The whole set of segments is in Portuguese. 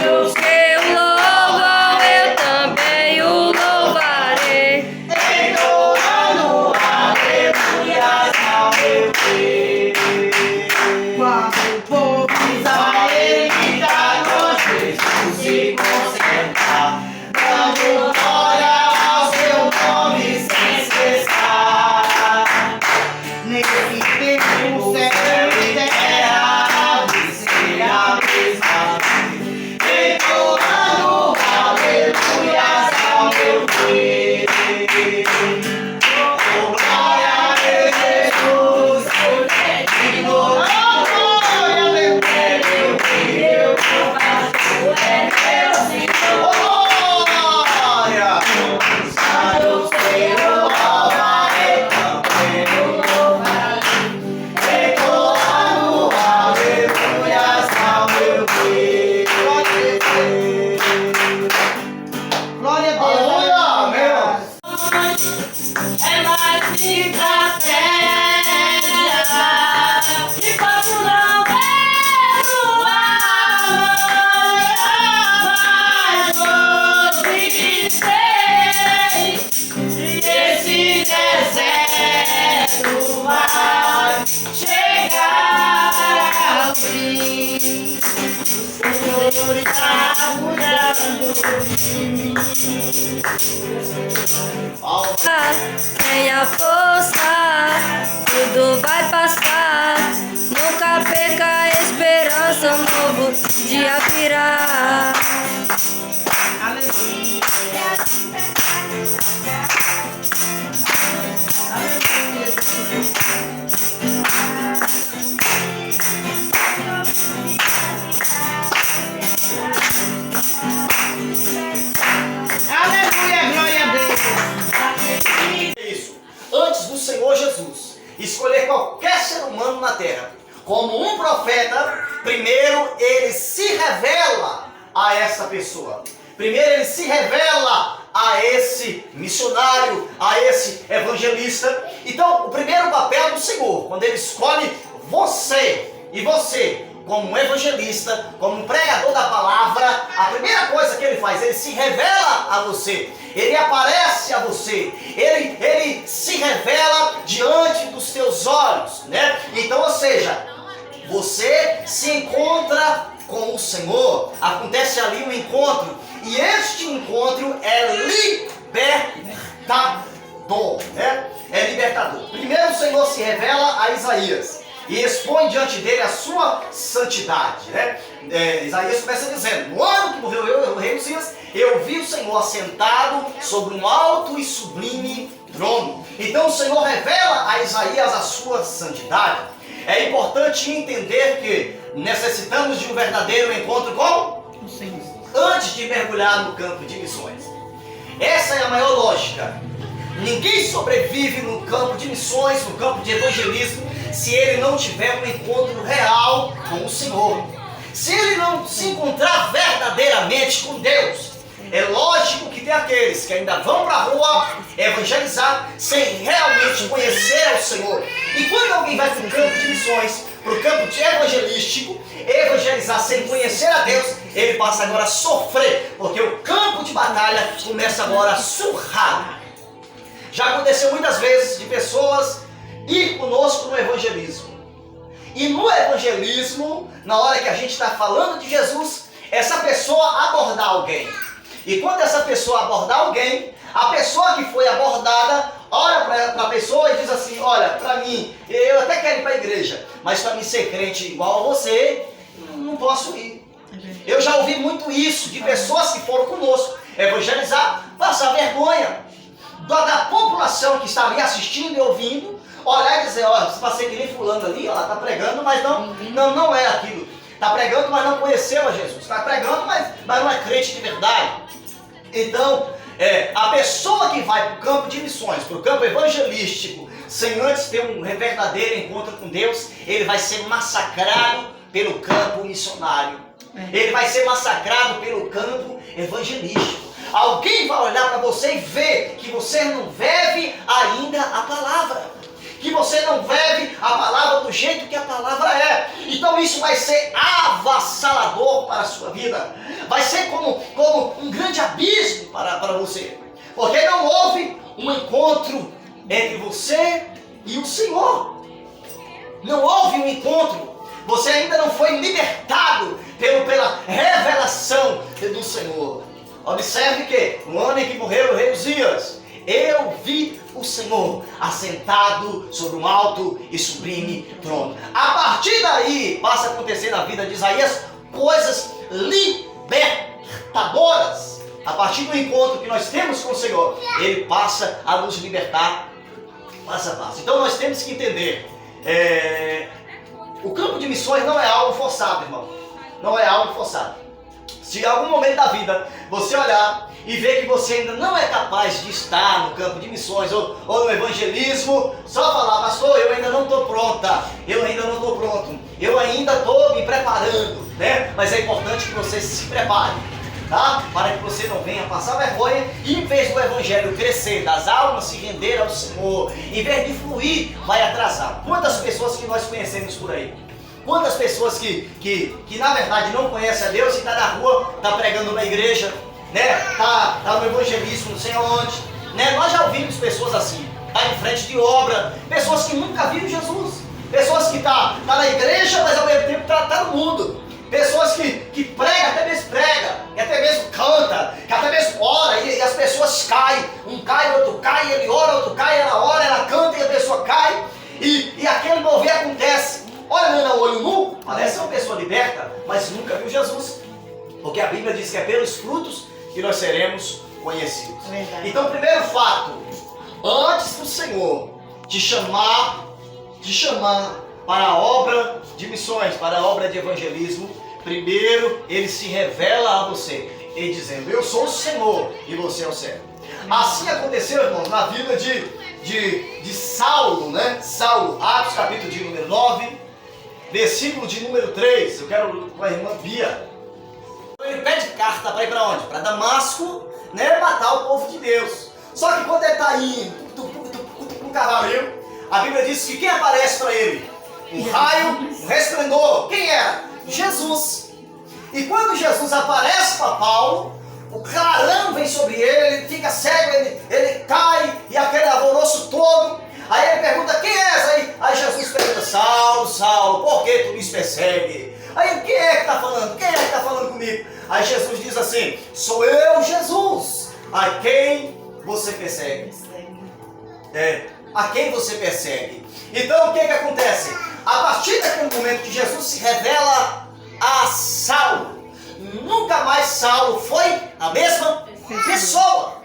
Os que o louvam, eu também o louvarei. Entoando aleluias ao meu Deus. Quando o povo de Israel gritar com Jesus se concentrar, dando glória ao seu nome sem cessar. Nesse tempo o céu e terra de ser a mesma vez, entoando aleluias ao meu Deus. Oh, glória a Jesus, é digno. Oh, glória a Deus, é meu Deus, é meu Senhor. Glória, Santo Senhor, louvarei, também o louvarei, entoando aleluias ao meu Deus. Glória a Deus. Aleluia, É mais que da terra, e posso não ver o ar, mas hoje sei que esse deserto vai chegar ao fim. O Senhor está cuidando de mim. Tenha força, tudo vai passar. Nunca perca a esperança, um novo dia virá. aleluia, glória a Deus. Isso. Antes do Senhor Jesus escolher qualquer ser humano na terra como um profeta, primeiro ele se revela a essa pessoa. Primeiro ele se revela a esse missionário, a esse evangelista. Então, o primeiro papel do Senhor, quando ele escolhe você e você como um evangelista, como um pregador da palavra, a primeira coisa que ele faz, ele se revela a você, ele aparece a você, ele se revela diante dos teus olhos, né? Então, ou seja, você se encontra com o Senhor, acontece ali um encontro, e este encontro é libertador, né? É libertador. Primeiro o Senhor se revela a Isaías e expõe diante dele a sua santidade, né? Isaías começa dizendo: no ano que morreu o rei Uzias, eu vi o Senhor assentado sobre um alto e sublime trono. Então o Senhor revela a Isaías a sua santidade. É importante entender que necessitamos de um verdadeiro encontro com o Senhor antes de mergulhar no campo de missões. Essa é a maior lógica. Ninguém sobrevive no campo de missões, no campo de evangelismo, se ele não tiver um encontro real com o Senhor. Se ele não se encontrar verdadeiramente com Deus. É lógico que tem aqueles que ainda vão para a rua evangelizar sem realmente conhecer o Senhor. E quando alguém vai para o campo de missões, para o campo de evangelístico, evangelizar sem conhecer a Deus, ele passa agora a sofrer, porque o campo de batalha começa agora a surrar. Já aconteceu muitas vezes de pessoas ir conosco no evangelismo. E no evangelismo, na hora que a gente está falando de Jesus, essa pessoa abordar alguém. E quando essa pessoa abordar alguém, a pessoa que foi abordada olha para a pessoa e diz assim: olha, para mim, eu até quero ir para a igreja, mas para mim ser crente igual a você, não posso ir. Eu já ouvi muito isso de pessoas que foram conosco evangelizar, passar vergonha da população que está ali assistindo e ouvindo, olhar e dizer: olha, você passei que nem fulano ali, ó, está pregando, mas não é aquilo. Está pregando, mas não conheceu a Jesus. Está pregando, mas não é crente de verdade. Então, a pessoa que vai para o campo de missões, para o campo evangelístico, sem antes ter um verdadeiro encontro com Deus, ele vai ser massacrado pelo campo missionário. Ele vai ser massacrado pelo campo evangelístico. Alguém vai olhar para você e ver que você não vive ainda a palavra, que você não vive a palavra do jeito que a palavra é. Então isso vai ser avassalador para a sua vida. Vai ser como um grande abismo para você. Porque não houve um encontro entre você e o Senhor. Não houve um encontro. Você ainda não foi libertado pela revelação do Senhor. Observe que no ano em que morreu o rei Uzias, eu vi o Senhor assentado sobre um alto e sublime trono. A partir daí passa a acontecer na vida de Isaías coisas libertadoras. A partir do encontro que nós temos com o Senhor, Ele passa a nos libertar passo a passo. Então nós temos que entender, o campo de missões não é algo forçado, irmão. Não é algo forçado. Se em algum momento da vida você olhar e ver que você ainda não é capaz de estar no campo de missões ou no evangelismo, só falar, pastor, eu ainda não estou pronta, eu ainda não estou pronto, eu ainda estou me preparando, né? Mas é importante que você se prepare, tá? Para que você não venha passar vergonha e em vez do evangelho crescer, das almas se render ao Senhor, em vez de fluir, vai atrasar. Quantas pessoas que nós conhecemos por aí? Quantas pessoas que na verdade não conhecem a Deus e está na rua, está pregando na igreja, né? Tá no evangelismo, não sei aonde, né? Nós já ouvimos pessoas assim, tá em frente de obra, pessoas que nunca viram Jesus, pessoas que tá na igreja, mas ao mesmo tempo tá no mundo, pessoas que prega, até mesmo prega, que até mesmo canta, que até mesmo ora e as pessoas caem, um cai, outro cai, ele ora, outro cai, ela ora, ela canta e a pessoa cai e aquele mover acontece. Olhando a olho nu, parece uma pessoa liberta, mas nunca viu Jesus. Porque a Bíblia diz que é pelos frutos que nós seremos conhecidos. Então, o primeiro fato, antes do Senhor te chamar para a obra de missões, para a obra de evangelismo, primeiro Ele se revela a você, Ele dizendo, eu sou o Senhor e você é o servo. Assim aconteceu, irmãos, na vida de Saulo, né? Saulo, Atos capítulo de número 9, versículo de número 3, eu quero com a irmã Bia. Ele pede carta para ir para onde? Para Damasco, né? Matar o povo de Deus. Só que quando ele está indo no cavalinho, a Bíblia diz que quem aparece para ele? Um raio, um resplendor. Quem era? Jesus. E quando Jesus aparece para Paulo, o clarão vem sobre ele, ele fica cego, ele cai e aquele alvoroço todo. Aí ele pergunta, quem és? Aí Jesus pergunta, Saulo, Saulo, por que tu me persegue? Aí quem é que está falando? Quem é que está falando comigo? Aí Jesus diz assim, sou eu, Jesus, a quem você persegue. A quem você persegue. Então o que acontece? A partir daquele momento que Jesus se revela a Saulo, nunca mais Saulo foi a mesma pessoa.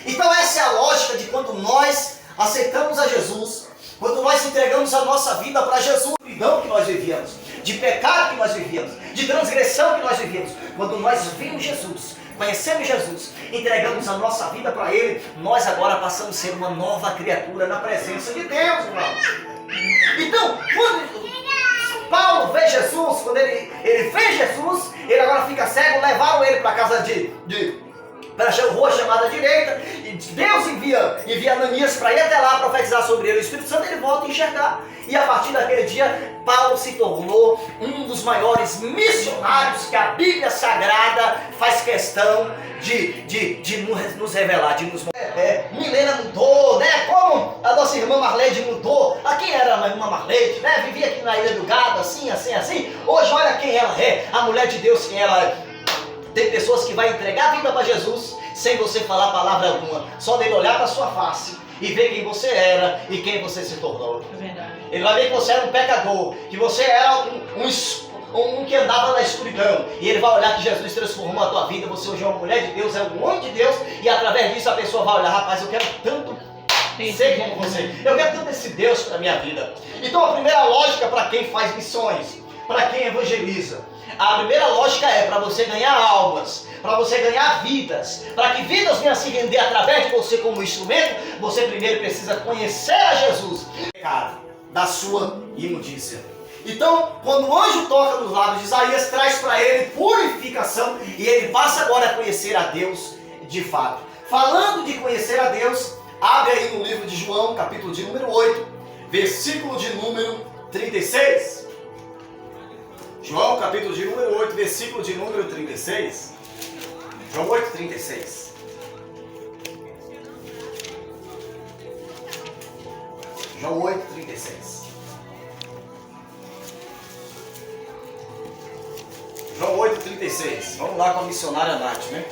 Então essa é a lógica de quando nós aceitamos a Jesus, quando nós entregamos a nossa vida para Jesus, de que nós vivíamos, de pecado que nós vivíamos, de transgressão que nós vivíamos, quando nós vimos Jesus, conhecemos Jesus, entregamos a nossa vida para Ele, nós agora passamos a ser uma nova criatura na presença de Deus, irmãos. Então, quando Paulo vê Jesus, quando ele vê Jesus, ele agora fica cego, levaram ele para a casa para a rua chamada direita, e Deus envia Ananias para ir até lá profetizar sobre ele. O Espírito Santo ele volta a enxergar. E a partir daquele dia, Paulo se tornou um dos maiores missionários que a Bíblia Sagrada faz questão de nos revelar, de nos mostrar. Milena mudou, né? Como a nossa irmã Marleide mudou. A quem era a irmã Marleide, né? Vivia aqui na Ilha do Gado, assim. Hoje olha quem ela é, a mulher de Deus quem ela é. Tem pessoas que vão entregar a vida para Jesus sem você falar palavra alguma, só dele olhar para sua face e ver quem você era e quem você se tornou. É verdade. Ele vai ver que você era um pecador, que você era um que andava na escuridão, e ele vai olhar que Jesus transformou a tua vida, você hoje é uma mulher de Deus, é um homem de Deus, e através disso a pessoa vai olhar, rapaz, eu quero tanto ser como você, eu quero tanto esse Deus para a minha vida. Então a primeira lógica para quem faz missões, para quem evangeliza, a primeira lógica é para você ganhar almas, para você ganhar vidas, para que vidas venham a se render através de você como instrumento, você primeiro precisa conhecer a Jesus, da sua imundícia. Então, quando o anjo toca nos lábios de Isaías, traz para ele purificação e ele passa agora a conhecer a Deus de fato. Falando de conhecer a Deus, abre aí no livro de João, capítulo de número 8, versículo de número 36. João, capítulo de número 8, versículo de número 36. João 8, 36. João 8, 36. João 8, 36. Vamos lá com a missionária Nath, né?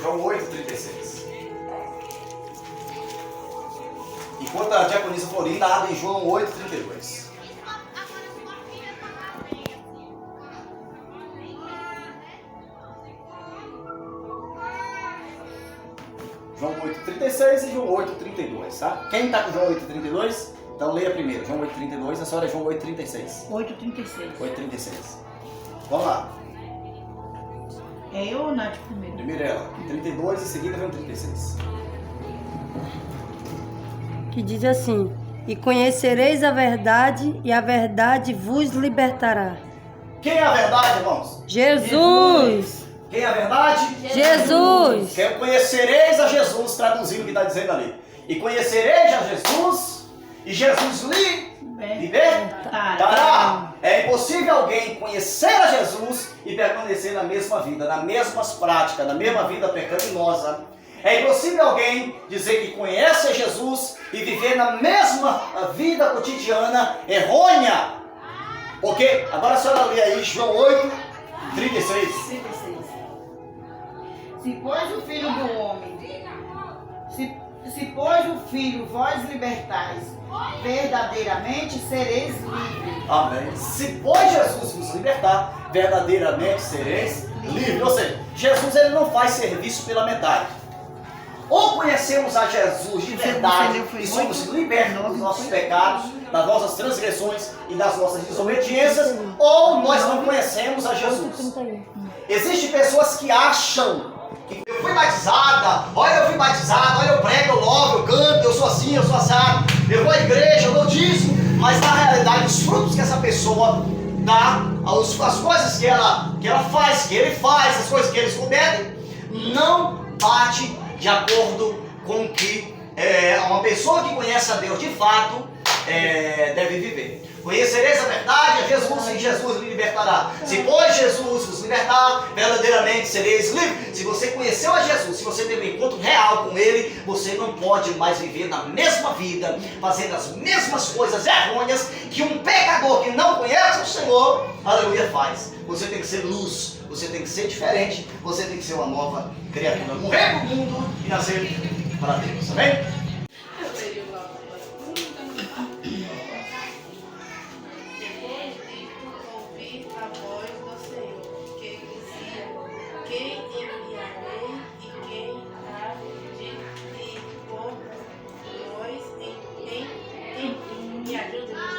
João 8, 36. Enquanto a diaconisa Florinda abre em João 8, 32. João 8, 36 e João 8, 32, tá? Quem está com João 8, 32? Então leia primeiro. João 8, 32, a senhora é João 8, 36. 8:36. 8, 36. Vamos lá. É eu ou Nath primeiro? Primeiro ela. 32 e em seguida vem o 36. Que diz assim: e conhecereis a verdade, e a verdade vos libertará. Quem é a verdade, irmãos? Jesus! Quem é a verdade? Jesus! Que conhecereis a Jesus, traduzindo o que está dizendo ali. E conhecereis a Jesus, e Jesus libertará. É impossível alguém conhecer a Jesus e permanecer na mesma vida, nas mesmas práticas, na mesma vida pecaminosa. É impossível alguém dizer que conhece a Jesus e viver na mesma vida cotidiana errônea. Ok? Agora a senhora lê aí João 8, 36. 36. Se pois o Filho do Homem, se pois o Filho vós libertais, verdadeiramente sereis livres. Amém. Se pois Jesus vos libertar, verdadeiramente sereis livres. Ou seja, Jesus ele não faz serviço pela metade. Ou conhecemos a Jesus de verdade e somos libertos dos nossos pecados, das nossas transgressões e das nossas desobediências, ou nós não conhecemos a Jesus. Existem pessoas que acham que eu fui batizada, olha eu fui batizado, olha eu prego, eu louvo, eu canto, eu sou assim, eu sou assado, eu vou à igreja, eu dou dízimo, mas na realidade os frutos que essa pessoa dá, as coisas que ela faz, que ele faz, as coisas que eles cometem, não bate de acordo com o que uma pessoa que conhece a Deus de fato deve viver. Conhecereis a verdade, a Jesus, e Jesus lhe libertará. Se pois Jesus vos libertar, verdadeiramente sereis livres. Se você conheceu a Jesus, se você teve um encontro real com Ele, você não pode mais viver na mesma vida, fazendo as mesmas coisas errôneas que um pecador que não conhece o Senhor, aleluia, faz. Você tem que ser luz, você tem que ser diferente, você tem que ser uma nova criatura. Morrer para o mundo e nascer para Deus, amém?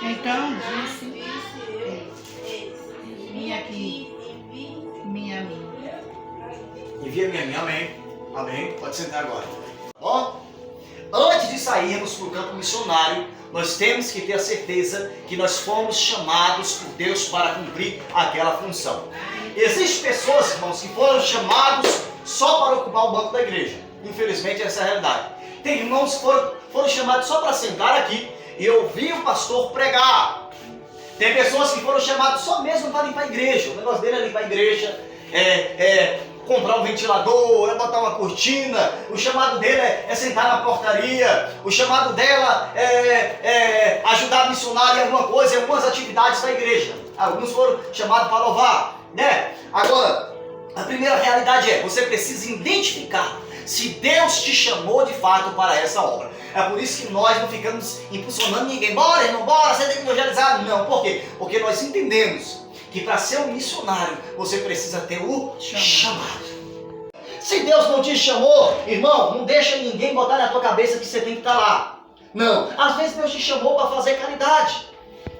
Então disse minha aqui, minha a mim. Envia-me a mim, amém. Amém. Pode sentar agora. Ó, antes de sairmos para o campo missionário, nós temos que ter a certeza que nós fomos chamados por Deus para cumprir aquela função. Existem pessoas, irmãos, que foram chamados só para ocupar o banco da igreja. Infelizmente, essa é a realidade. Tem irmãos que foram chamados só para sentar aqui e ouvir o pastor pregar. Tem pessoas que foram chamadas só mesmo para limpar a igreja. O negócio dele é limpar a igreja, comprar um ventilador, botar uma cortina. O chamado dele é sentar na portaria. O chamado dela é ajudar a missionária em alguma coisa, em algumas atividades da igreja. Alguns foram chamados para louvar, né? Agora, a primeira realidade você precisa identificar se Deus te chamou de fato para essa obra. É por isso que nós não ficamos impulsionando ninguém. Bora, irmão, bora, você tem que evangelizar. Não, por quê? Porque nós entendemos que para ser um missionário, você precisa ter o chamado. Se Deus não te chamou, irmão, não deixa ninguém botar na tua cabeça que você tem que estar lá. Não, às vezes Deus te chamou para fazer caridade.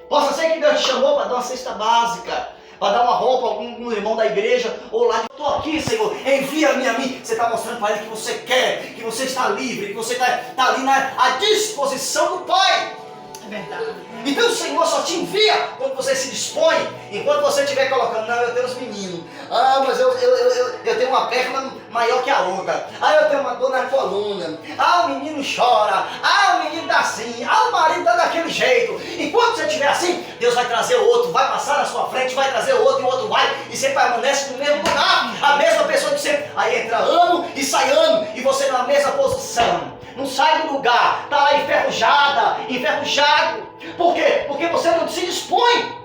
Possa ser que Deus te chamou para dar uma cesta básica, para dar uma roupa a algum irmão da igreja, ou lá, estou aqui, Senhor, envia-me a mim. Você está mostrando para Ele que você quer, que você está livre, que você está ali à disposição do Pai. É verdade. Então o Senhor só te envia quando você se dispõe. Enquanto você estiver colocando, não, eu tenho os meninos. Ah, mas eu tenho uma perna, maior que a outra. Ah, eu tenho uma dor na coluna. Ah, o menino chora. Ah, o menino tá assim. Ah, o marido tá daquele jeito. Enquanto você estiver assim, Deus vai trazer outro, vai passar na sua frente, vai trazer outro e o outro vai. E você permanece no mesmo lugar. A mesma pessoa de sempre. Aí entra ano e sai ano. E você na mesma posição. Não sai do lugar. Tá lá enferrujada, enferrujado. Por quê? Porque você não se dispõe.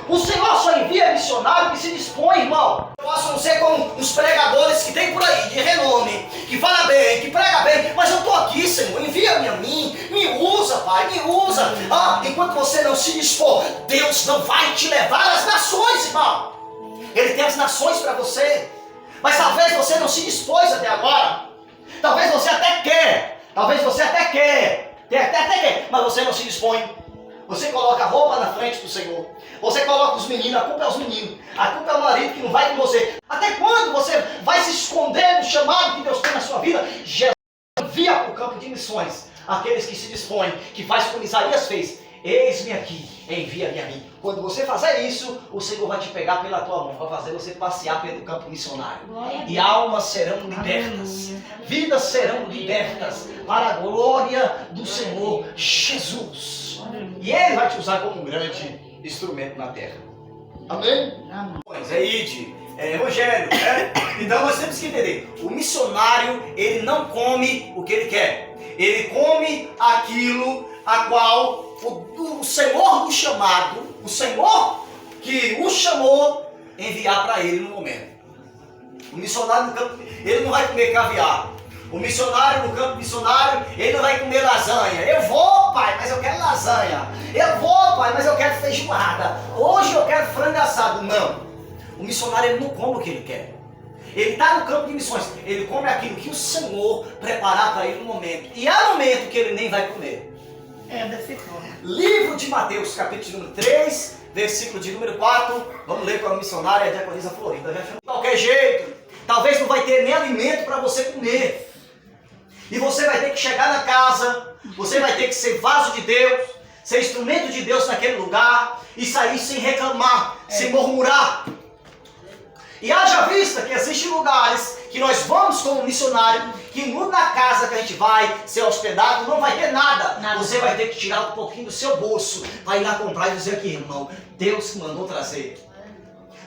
O Senhor só envia missionário que se dispõe, irmão. Eu posso não ser como os pregadores que tem por aí, de renome, que fala bem, que prega bem, mas eu estou aqui, Senhor, envia-me a mim, me usa, Pai, me usa. Ah, enquanto você não se dispor, Deus não vai te levar às nações, irmão. Ele tem as nações para você, mas talvez você não se dispôs até agora. Talvez você até quer, mas você não se dispõe. Você coloca a roupa na frente do Senhor. Você coloca os meninos, a culpa é os meninos. A culpa é o marido que não vai com você. Até quando você vai se esconder do chamado que Deus tem na sua vida? Jesus envia para o campo de missões aqueles que se dispõem, que faz como Isaías fez. Eis-me aqui, envia-me a mim. Quando você fizer isso, o Senhor vai te pegar pela tua mão, vai fazer você passear pelo campo missionário. E almas serão libertas, vidas serão libertas para a glória do Senhor Jesus. E Ele vai te usar como um grande instrumento na terra. Amém? Pois é, ide, é evangelho, né? Então nós temos que entender, o missionário, ele não come o que ele quer. Ele come aquilo a qual o Senhor do chamado, o Senhor que o chamou, enviar para ele no momento. O missionário no campo, ele não vai comer caviar. O missionário no campo missionário, ele não vai comer lasanha. Eu vou, pai, mas eu quero lasanha. Eu vou, pai, mas eu quero feijoada. Hoje eu quero frango assado. Não. O missionário, ele não come o que ele quer. Ele está no campo de missões. Ele come aquilo que o Senhor preparar para ele no momento. E há momento que ele nem vai comer. Desse forma. Livro de Mateus, capítulo número 3, versículo de número 4. Vamos ler com a missionária, a diaconisa Florinda. De qualquer jeito, talvez não vai ter nem alimento para você comer. E você vai ter que chegar na casa, você vai ter que ser vaso de Deus, ser instrumento de Deus naquele lugar e sair sem reclamar, sem murmurar. E haja vista que existem lugares que nós vamos como missionário, que na casa que a gente vai ser hospedado não vai ter nada. Você vai ter que tirar um pouquinho do seu bolso para ir lá comprar e dizer aqui, irmão, Deus que mandou trazer.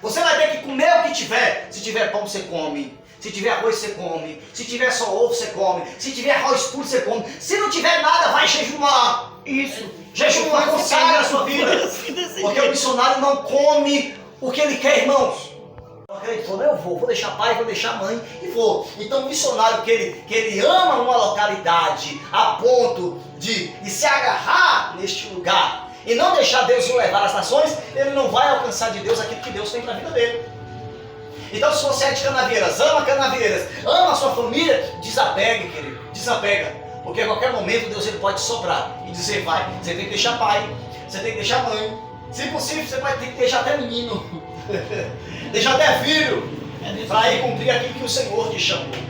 Você vai ter que comer o que tiver. Se tiver pão, você come. Se tiver arroz, você come. Se tiver só ovo, você come. Se tiver arroz puro, você come. Se não tiver nada, vai jejuar. Isso. Jejuar, consagra a sua vida. Porque o missionário não come o que ele quer, irmãos. Ele falou, eu vou deixar pai, vou deixar mãe e vou. Então o missionário que ele ama uma localidade a ponto de se agarrar neste lugar e não deixar Deus o levar às nações, ele não vai alcançar de Deus aquilo que Deus tem para a vida dele. Então se você é de Canavieiras, ama a sua família, desapegue, querido, desapega. Porque a qualquer momento Deus ele pode soprar e dizer, vai, você tem que deixar pai, você tem que deixar mãe. Se possível, você vai ter que deixar até menino, deixar até filho, para ir cumprir aquilo que o Senhor te chamou.